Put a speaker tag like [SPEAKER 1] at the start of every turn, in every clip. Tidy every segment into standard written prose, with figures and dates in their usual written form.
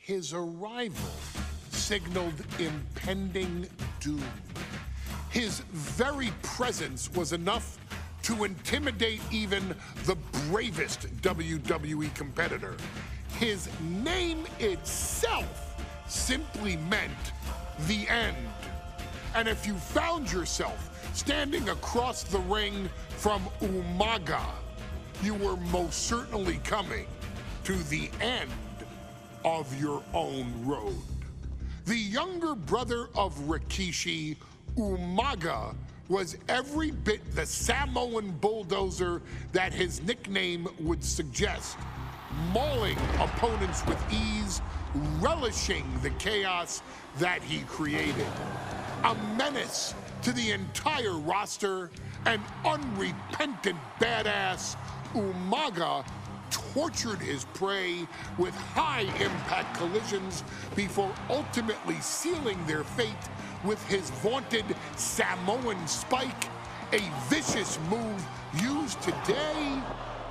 [SPEAKER 1] His arrival signaled impending doom. His very presence was enough to intimidate even the bravest WWE competitor. His name itself simply meant the end. And if you found yourself standing across the ring from Umaga, you were most certainly coming to the end of your own road. The younger brother of Rikishi, Umaga, was every bit the Samoan bulldozer that his nickname would suggest, mauling opponents with ease, relishing the chaos that he created. A menace to the entire roster, an unrepentant badass, Umaga tortured his prey with high-impact collisions before ultimately sealing their fate with his vaunted Samoan spike, a vicious move used today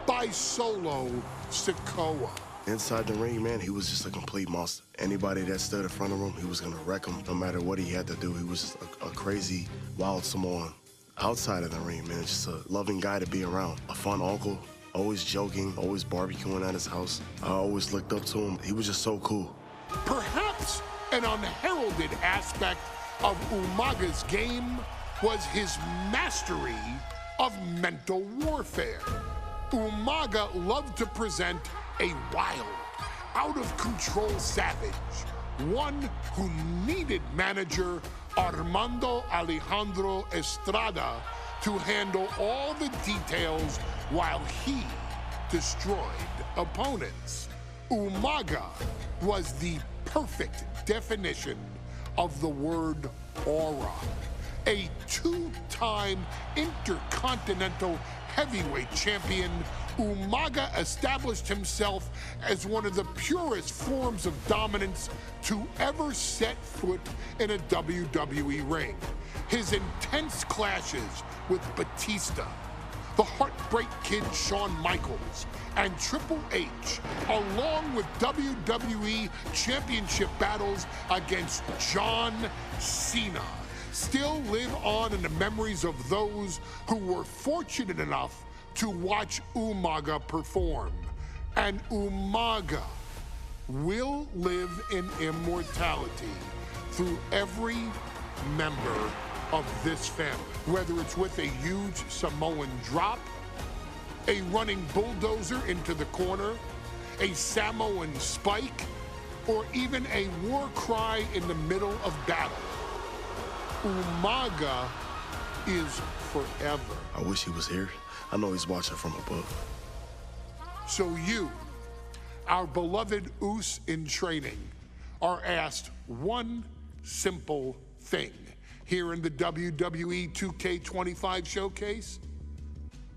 [SPEAKER 1] by Solo Sikoa.
[SPEAKER 2] Inside the ring, man, he was just a complete monster. Anybody that stood in front of him, he was gonna wreck him no matter what he had to do. He was just a crazy, wild Samoan. Outside of the ring, man, just a loving guy to be around. A fun uncle, always joking, always barbecuing at his house. I always looked up to him. He was just so cool.
[SPEAKER 1] Perhaps an unheralded aspect of Umaga's game was his mastery of mental warfare. Umaga loved to present a wild, out-of-control savage, one who needed manager Armando Alejandro Estrada to handle all the details while he destroyed opponents. Umaga was the perfect definition of the word aura. A two-time intercontinental heavyweight champion, Umaga established himself as one of the purest forms of dominance to ever set foot in a WWE ring. His intense clashes with Batista, the Heartbreak Kid Shawn Michaels, and Triple H, along with WWE Championship battles against John Cena, still live on in the memories of those who were fortunate enough to watch Umaga perform. And Umaga will live in immortality through every member of this family, whether it's with a huge Samoan drop, a running bulldozer into the corner, a Samoan spike, or even a war cry in the middle of battle. Umaga is forever.
[SPEAKER 2] I wish he was here. I know he's watching from above.
[SPEAKER 1] So you, our beloved Us in training, are asked one simple thing here in the WWE 2K25 showcase: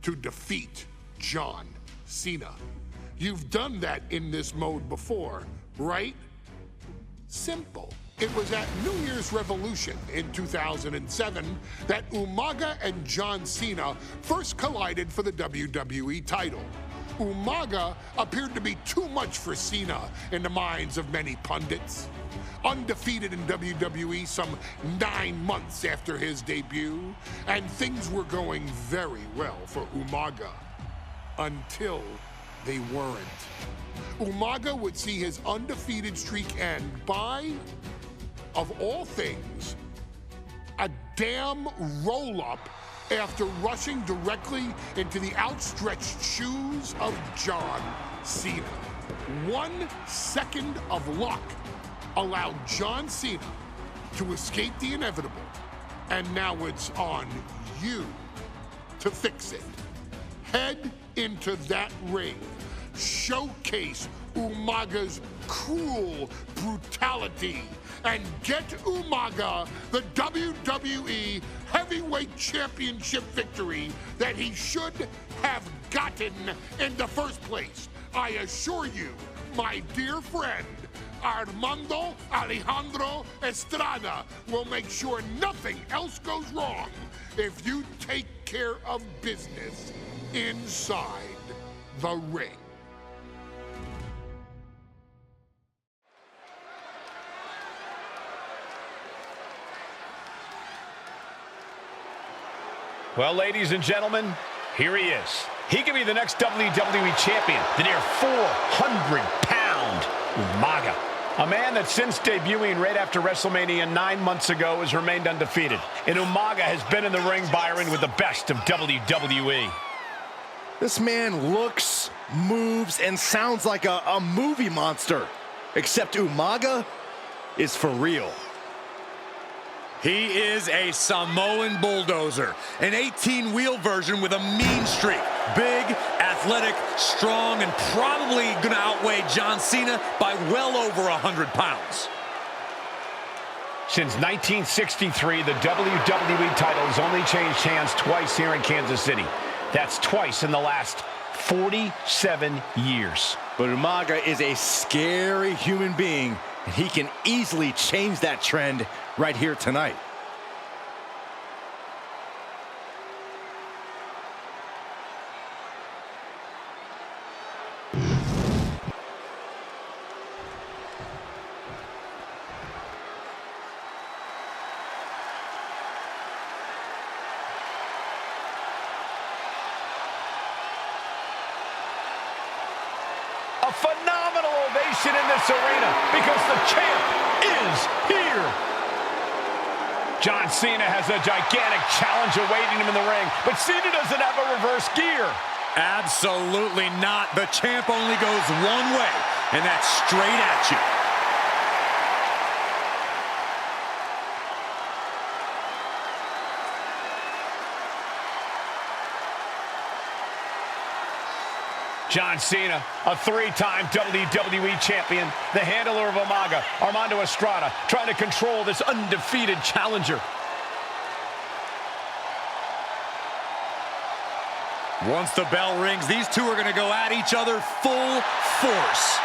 [SPEAKER 1] to defeat John Cena. You've done that in this mode before, right? Simple. It was at New Year's Revolution in 2007 that Umaga and John Cena first collided for the WWE title. Umaga appeared to be too much for Cena in the minds of many pundits. Undefeated in WWE some 9 months after his debut, and things were going very well for Umaga. Until they weren't. Umaga would see his undefeated streak end by, of all things, a damn roll-up after rushing directly into the outstretched shoes of John Cena. 1 second of luck allowed John Cena to escape the inevitable, and now it's on you to fix it. Head into that ring, showcase Umaga's cruel brutality, and get Umaga the WWE Heavyweight Championship victory that he should have gotten in the first place. I assure you, my dear friend, Armando Alejandro Estrada will make sure nothing else goes wrong if you take care of business inside the ring.
[SPEAKER 3] Well, ladies and gentlemen, here he is. He could be the next WWE champion, the near 400-pound Umaga. A man that since debuting right after WrestleMania 9 months ago has remained undefeated. And Umaga has been in the ring, Byron, with the best of WWE.
[SPEAKER 4] This man looks, moves, and sounds like a movie monster. Except Umaga is for real.
[SPEAKER 5] He is a Samoan bulldozer, an 18-wheel version with a mean streak. Big, athletic, strong, and probably gonna outweigh John Cena by well over 100 pounds.
[SPEAKER 3] Since 1963, the WWE title has only changed hands twice here in Kansas City. That's twice in the last 47 years.
[SPEAKER 4] But Umaga is a scary human being, and he can easily change that trend right here tonight.
[SPEAKER 3] A phenomenal ovation in this arena because the champ is here. John Cena has a gigantic challenge awaiting him in the ring, but Cena doesn't have a reverse gear.
[SPEAKER 5] Absolutely not. The champ only goes one way, and that's straight at you.
[SPEAKER 3] John Cena, a three-time WWE champion, the handler of Umaga, Armando Estrada, trying to control this undefeated challenger.
[SPEAKER 5] Once the bell rings, these two are going to go at each other full force.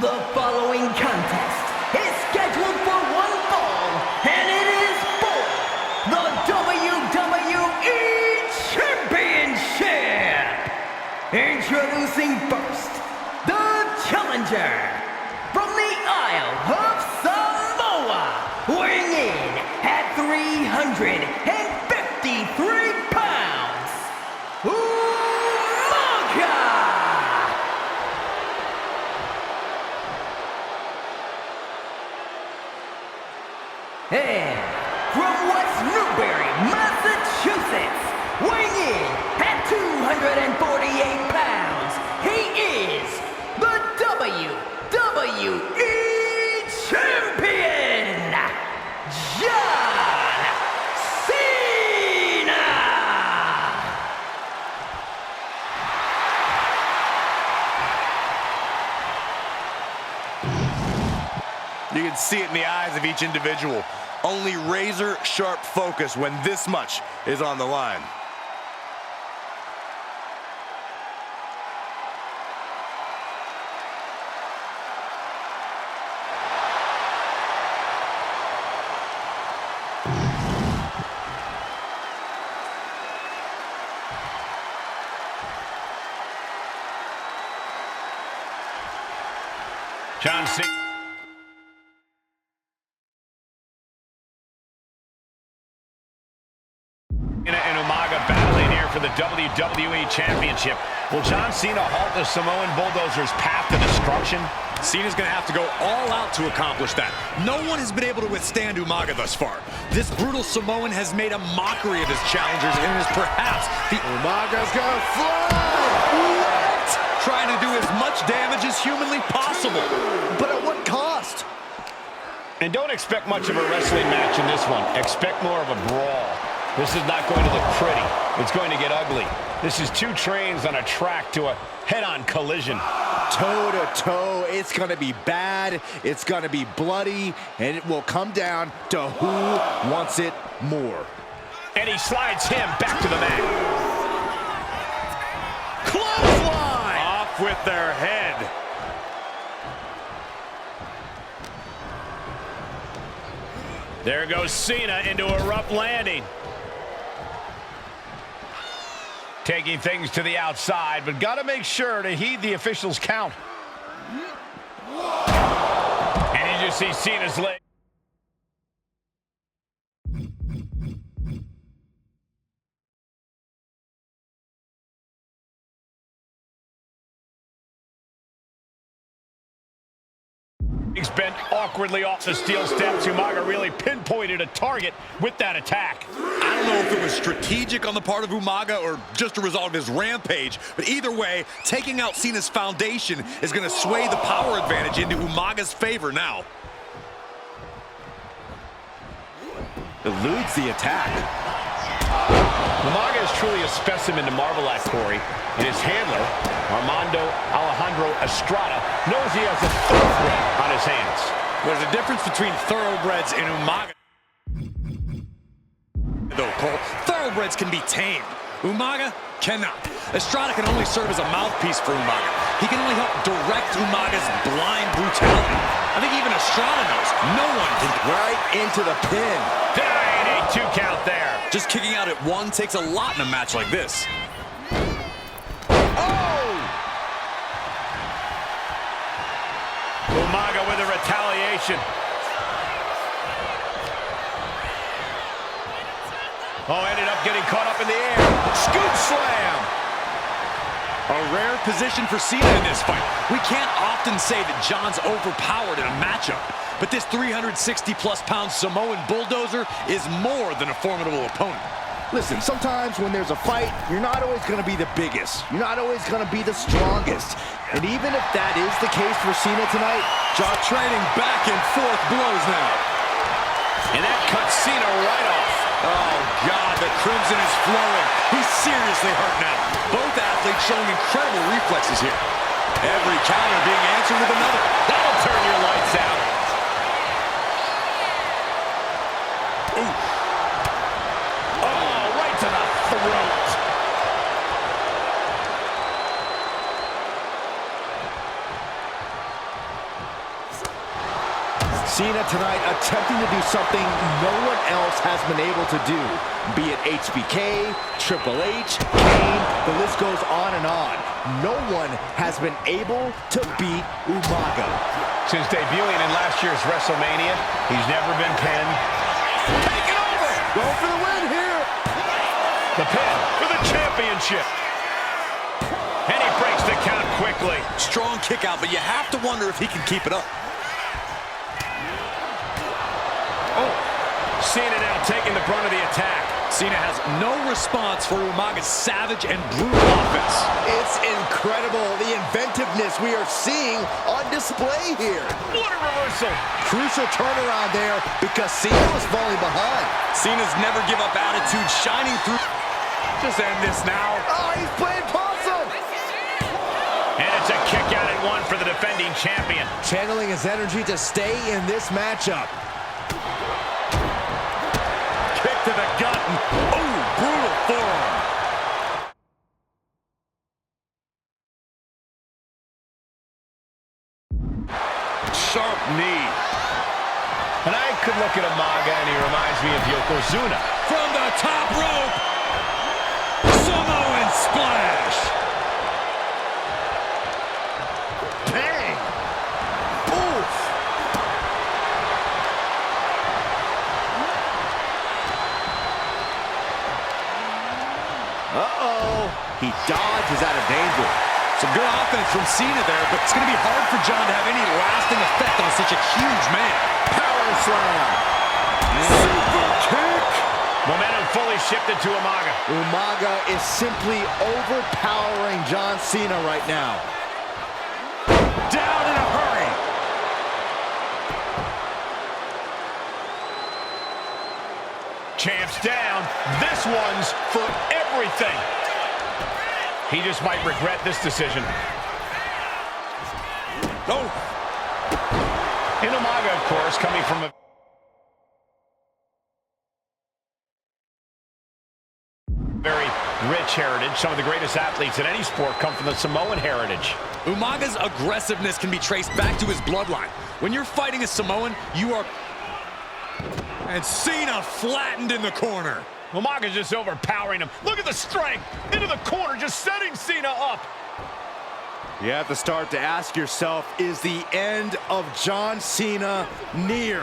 [SPEAKER 6] The following contest is scheduled for one fall, and it is for the WWE Championship. Introducing first, the challenger from the Isle of Samoa, weighing in at 353 pounds, Umaga. And from West Newbury, Massachusetts, weighing in at 248 pounds, he is the WWE Champion, John Cena!
[SPEAKER 5] You can see it in the eyes of each individual. Only razor-sharp focus when this much is on the line.
[SPEAKER 3] John Cena. And Umaga battling here for the WWE Championship. Will John Cena halt the Samoan Bulldozer's path to destruction?
[SPEAKER 5] Cena's going to have to go all out to accomplish that. No one has been able to withstand Umaga thus far. This brutal Samoan has made a mockery of his challengers and is perhaps the
[SPEAKER 4] Umaga's gonna fly!
[SPEAKER 5] what? Trying to do as much damage as humanly possible.
[SPEAKER 4] But at what cost?
[SPEAKER 3] And don't expect much of a wrestling match in this one. Expect more of a brawl. This is not going to look pretty. It's going to get ugly. This is two trains on a track to a head-on collision.
[SPEAKER 4] Toe-to-toe, it's going to be bad, it's going to be bloody, and it will come down to who wants it more.
[SPEAKER 3] And he slides him back to the mat.
[SPEAKER 5] Clothesline! Off off with their head.
[SPEAKER 3] There goes Cena into a rough landing. Taking things to the outside, but got to make sure to heed the officials' count. And you just see Cena's leg. He's bent awkwardly off the steel steps. Umaga really pinpointed a target with that attack.
[SPEAKER 5] I don't know if it was strategic on the part of Umaga or just a result of his rampage, but either way, taking out Cena's foundation is going to sway the power advantage into Umaga's favor now.
[SPEAKER 4] Eludes the attack.
[SPEAKER 3] Umaga is truly a specimen to marvel at, Corey. And his handler, Armando Alejandro Estrada, knows he has a thoroughbred on his hands.
[SPEAKER 5] There's a difference between thoroughbreds and Umaga. Though, Cole, thoroughbreds can be tamed. Umaga cannot. Estrada can only serve as a mouthpiece for Umaga. He can only help direct Umaga's blind brutality. I think even Estrada knows no one can.
[SPEAKER 4] Right into the pin.
[SPEAKER 3] Dang, a 2 count there.
[SPEAKER 5] Just kicking out at 1 takes a lot in a match like this.
[SPEAKER 3] Umaga with a retaliation. Oh, ended up getting caught up in the air. Scoop slam.
[SPEAKER 5] A rare position for Cena in this fight. We can't often say that John's overpowered in a matchup, but this 360-plus pound Samoan bulldozer is more than a formidable opponent.
[SPEAKER 4] Listen, sometimes when there's a fight, you're not always going to be the biggest. You're not always going to be the strongest. And even if that is the case for Cena tonight,
[SPEAKER 5] John trading back and forth blows now.
[SPEAKER 3] And that cuts Cena right off.
[SPEAKER 5] Oh, God, the crimson is flowing. He's seriously hurt now. Both athletes showing incredible reflexes here. Every counter being answered with another.
[SPEAKER 3] That'll turn your lights out.
[SPEAKER 5] Ooh.
[SPEAKER 3] Oh, right to the throat.
[SPEAKER 4] Cena tonight attempting to do something no one else has been able to do. Be it HBK, Triple H, Kane, the list goes on and on. No one has been able to beat Umaga.
[SPEAKER 3] Since debuting in last year's WrestleMania, he's never been pinned. Take it over!
[SPEAKER 4] Go for the win here!
[SPEAKER 3] The pin for the championship. And he breaks the count quickly.
[SPEAKER 5] Strong kick out, but you have to wonder if he can keep it up.
[SPEAKER 3] Cena now taking the brunt of the attack.
[SPEAKER 5] Cena has no response for Umaga's savage and brutal offense.
[SPEAKER 4] It's incredible, the inventiveness we are seeing on display here.
[SPEAKER 3] What a reversal.
[SPEAKER 4] Crucial turnaround there because Cena was falling behind.
[SPEAKER 5] Cena's never give up attitude shining through. Just end this now.
[SPEAKER 4] Oh, he's playing possum.
[SPEAKER 3] And it's a kick out at 1 for the defending champion.
[SPEAKER 4] Channeling his energy to stay in this matchup.
[SPEAKER 5] To the gut. Oh, brutal forearm. Sharp knee.
[SPEAKER 3] And I could look at Umaga and he reminds me of Yokozuna.
[SPEAKER 5] From the top rope. Samoan splash.
[SPEAKER 4] Bang. Oof. Uh-oh. He dodges out of danger.
[SPEAKER 5] Some good offense from Cena there, but it's going to be hard for John to have any lasting effect on such a huge man.
[SPEAKER 4] Power slam. Super kick.
[SPEAKER 3] Momentum fully shifted to Umaga.
[SPEAKER 4] Umaga is simply overpowering John Cena right now.
[SPEAKER 5] Down in a hurry.
[SPEAKER 3] Champ's down. This one's for everything. He just might regret this decision.
[SPEAKER 5] No.
[SPEAKER 3] And Umaga, of course, coming from a very rich heritage. Some of the greatest athletes in any sport come from the Samoan heritage.
[SPEAKER 5] Umaga's aggressiveness can be traced back to his bloodline. When you're fighting a Samoan, you are... And Cena flattened in the corner.
[SPEAKER 3] Umaga's just overpowering him. Look at the strength. Into the corner, just setting Cena up.
[SPEAKER 4] You have to start to ask yourself, is the end of John Cena near?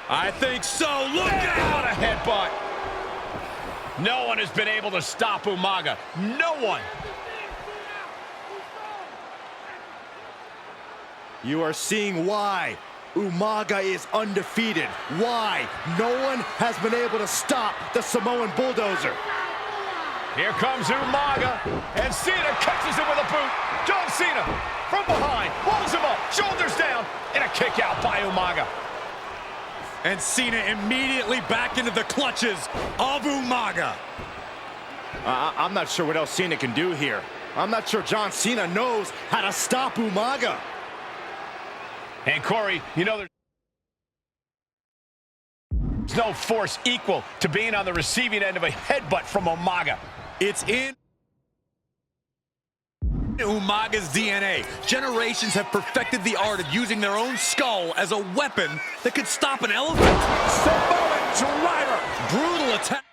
[SPEAKER 5] I think so. Look
[SPEAKER 3] What
[SPEAKER 5] out!
[SPEAKER 3] a headbutt. No one has been able to stop Umaga. No one.
[SPEAKER 4] You are seeing why Umaga is undefeated. Why no one has been able to stop the Samoan bulldozer.
[SPEAKER 3] Here comes Umaga, and Cena catches him with a boot. John Cena from behind, rolls him up, shoulders down, and a kick out by Umaga.
[SPEAKER 5] And Cena immediately back into the clutches of Umaga.
[SPEAKER 4] I'm not sure what else Cena can do here. I'm not sure John Cena knows how to stop Umaga.
[SPEAKER 3] And Corey, you know there's no force equal to being on the receiving end of a headbutt from Umaga.
[SPEAKER 5] It's in Umaga's DNA. Generations have perfected the art of using their own skull as a weapon that could stop an elephant.
[SPEAKER 3] Samoan driver.
[SPEAKER 5] Brutal attack.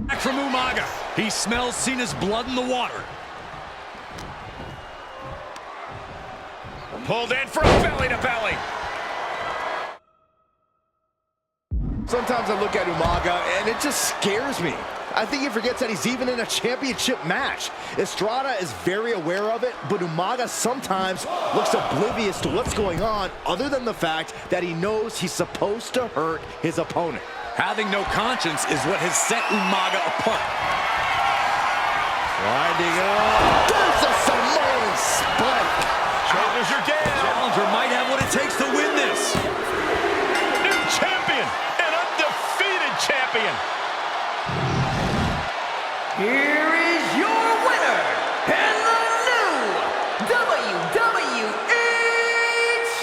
[SPEAKER 5] Back from Umaga. He smells Cena's blood in the water.
[SPEAKER 3] Pulled in for a belly-to-belly.
[SPEAKER 4] Sometimes I look at Umaga and it just scares me. I think he forgets that he's even in a championship match. Estrada is very aware of it, but Umaga sometimes looks oblivious to what's going on, other than the fact that he knows he's supposed to hurt his opponent.
[SPEAKER 5] Having no conscience is what has set Umaga apart.
[SPEAKER 4] Winding up. There's a Samoan spike.
[SPEAKER 3] Shoulders are down.
[SPEAKER 5] Challenger might have what it takes to win this.
[SPEAKER 3] New champion, an undefeated champion.
[SPEAKER 6] Here is your winner, and the new WWE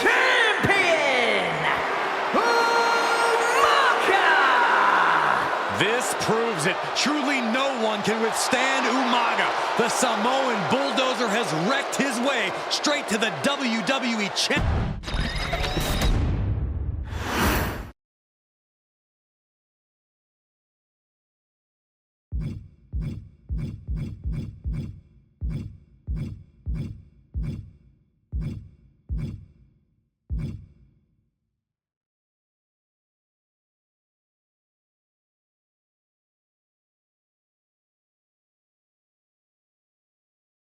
[SPEAKER 6] Champion, Umaga!
[SPEAKER 5] This proves it. Truly no one can withstand Umaga. The Samoan bulldozer has wrecked his way straight to the WWE Champion.